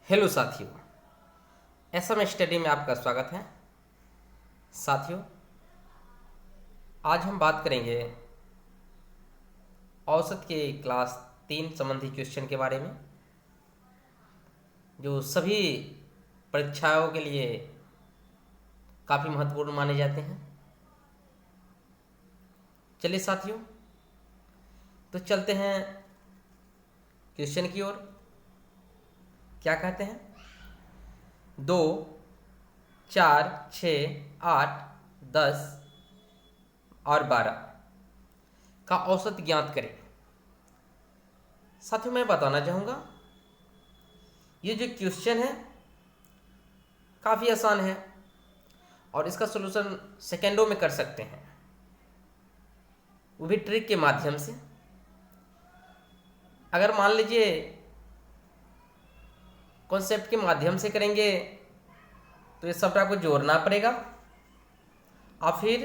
Hello साथियों, SM study में आपका स्वागत है। साथियों, आज हम बात करेंगे औसत के क्लास 3 संबंधी क्वेश्चन के बारे में, जो सभी परीक्षाओं के लिए काफ़ी महत्वपूर्ण माने जाते हैं। चलिए साथियों, तो चलते हैं क्वेश्चन की ओर। क्या कहते हैं? 2, 4, 6, 8, 10 और 12 का औसत ज्ञात करें। साथियों, मैं बताना चाहूँगा, ये जो क्वेश्चन है काफ़ी आसान है और इसका सलूशन सेकेंडों में कर सकते हैं, वो भी ट्रिक के माध्यम से। अगर मान लीजिए कॉन्सेप्ट के माध्यम से करेंगे तो ये सबटा को जोड़ना पड़ेगा और फिर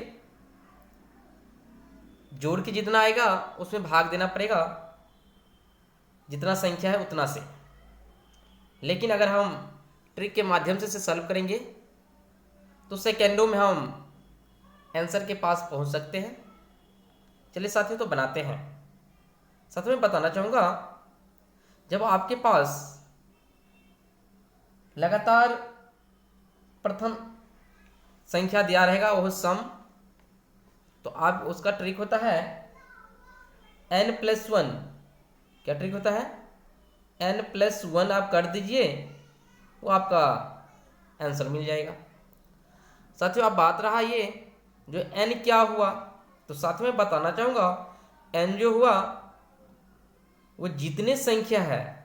जोड़ के जितना आएगा उसमें भाग देना पड़ेगा, जितना संख्या है उतना से। लेकिन अगर हम ट्रिक के माध्यम से सॉल्व करेंगे तो सेकेंडों में हम आंसर के पास पहुंच सकते हैं। चलिए साथियों, तो बनाते हैं। साथियों, मैं बताना चाहूँगा, जब आपके पास लगातार प्रथम संख्या दिया रहेगा वह सम, तो आप उसका ट्रिक होता है n+1। क्या ट्रिक होता है? n+1 आप कर दीजिए, वो आपका आंसर मिल जाएगा। साथियों, अब बात रहा ये जो n क्या हुआ, तो साथियों मैं बताना चाहूँगा, n जो हुआ वो जितने संख्या है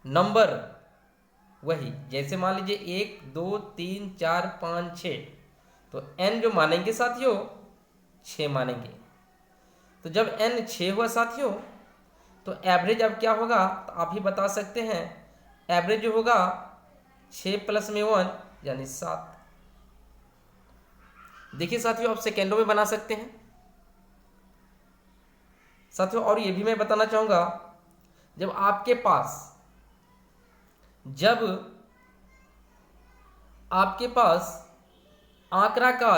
नंबर, वही जैसे मान लीजिए 1, 2, 3, 4, 5, 6, तो n जो मानेंगे साथियों 6 मानेंगे। तो जब n 6 हुआ साथियों, तो एवरेज अब क्या होगा, तो आप ही बता सकते हैं। एवरेज जो होगा 6 + 1 यानी 7। देखिए साथियों, आप सेकेंडों में बना सकते हैं। साथियों, और ये भी मैं बताना चाहूँगा, जब आपके पास आंकड़ा का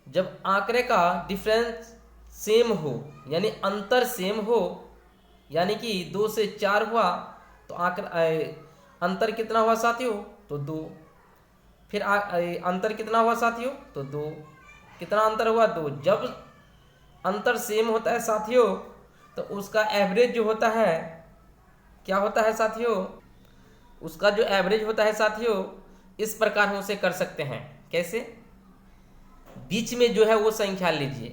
जब आंकड़े का डिफरेंस सेम हो, यानी अंतर सेम हो, यानी कि 2 से 4 हुआ, तो अंतर कितना हुआ साथियों? तो 2। फिर अंतर कितना हुआ साथियों? तो 2। कितना अंतर हुआ? 2। जब अंतर सेम होता है साथियों, तो उसका एवरेज जो होता है, क्या होता है साथियों? उसका जो एवरेज होता है साथियों, इस प्रकार हम उसे कर सकते हैं। कैसे? बीच में जो है वो संख्या लीजिए,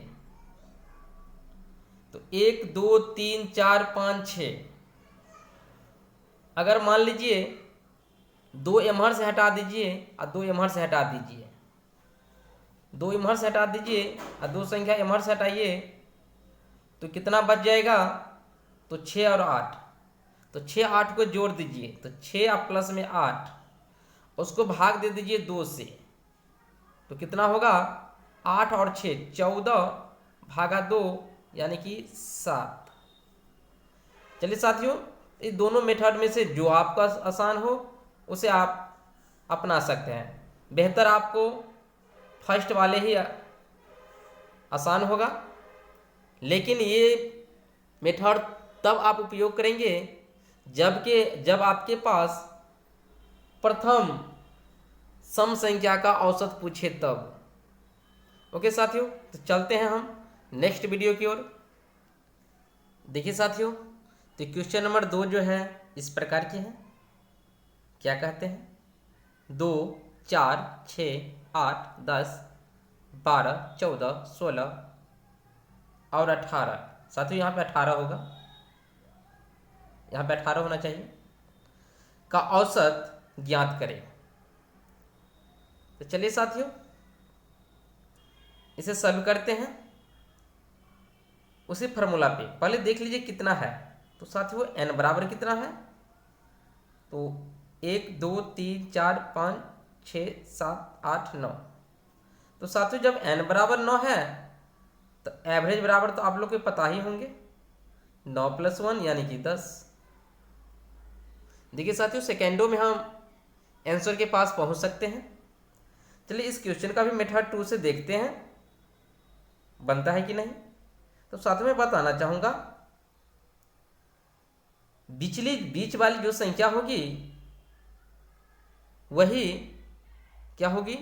तो 1, 2, 3, 4, 5, 6। अगर मान लीजिए 2 एम्हर से हटा दीजिए और 2 एम्हर से हटा दीजिए, 2 एम्हर से हटा दीजिए और 2 संख्या एम्हर से हटाइए, तो कितना बच जाएगा? तो 6 और 8। तो 6, 8 को जोड़ दीजिए, तो 6 और प्लस में 8, उसको भाग दे दीजिए 2 से, तो कितना होगा? 8 और 6 14 भागा 2 यानी कि 7। चलिए साथियों, इस दोनों मेथड में से जो आपका आसान हो उसे आप अपना सकते हैं। बेहतर आपको फर्स्ट वाले ही आसान होगा, लेकिन ये मेथड तब आप उपयोग करेंगे जब आपके पास प्रथम सम संख्या का औसत पूछे तब। ओके साथियों, तो चलते हैं हम नेक्स्ट वीडियो की ओर। देखिए साथियों, तो क्वेश्चन नंबर 2 जो है इस प्रकार के हैं। क्या कहते हैं? 2, 4, 6, 8, 10, 12, 14, 16 और 18। साथियों, यहाँ पे 18 होगा, यहाँ पे 18 होना चाहिए। का औसत ज्ञात करें। तो चलिए साथियों, इसे सॉल्व करते हैं उसी फार्मूला पे। पहले देख लीजिए कितना है। तो साथियों, n बराबर कितना है? तो 1, 2, 3, 4, 5, 6, 7, 8, 9। तो साथियों, जब n बराबर 9 है तो एवरेज बराबर तो आप लोग को पता ही होंगे, 9 + 1 यानी कि 10। देखिए साथियों, सेकेंडों में हम आंसर के पास पहुंच सकते हैं। चलिए इस क्वेश्चन का भी मेथड 2 से देखते हैं बनता है कि नहीं। तो साथ में बताना चाहूँगा, बीच वाली जो संख्या होगी वही क्या होगी,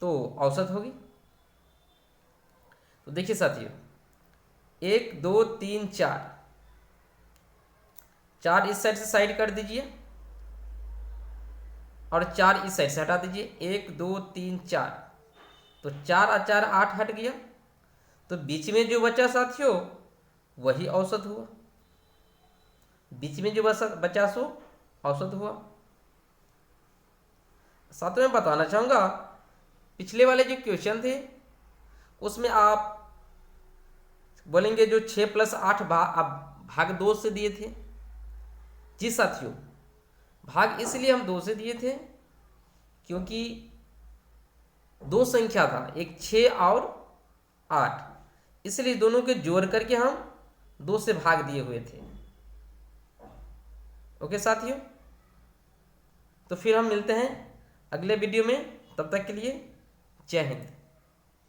तो औसत होगी। तो देखिए साथियों, 1 2 3 4, 4 इस साइड से साइड कर दीजिए और 4 इस साइड से हटा दीजिए। 1 2 3 4, तो 4 और 4 8 हट गया, तो बीच में जो बचा साथियों वही औसत हुआ। बीच में जो बचा सो औसत हुआ। साथ में बताना चाहूँगा, पिछले वाले जो क्वेश्चन थे उसमें आप बोलेंगे जो 6 + 8 भाग 2 से दिए थे। जी साथियों, भाग इसलिए हम 2 से दिए थे क्योंकि दो संख्या था, एक 6 और 8, इसलिए दोनों के जोड़ करके हम 2 से भाग दिए हुए थे। ओके साथियों, तो फिर हम मिलते हैं अगले वीडियो में। तब तक के लिए जय हिंद।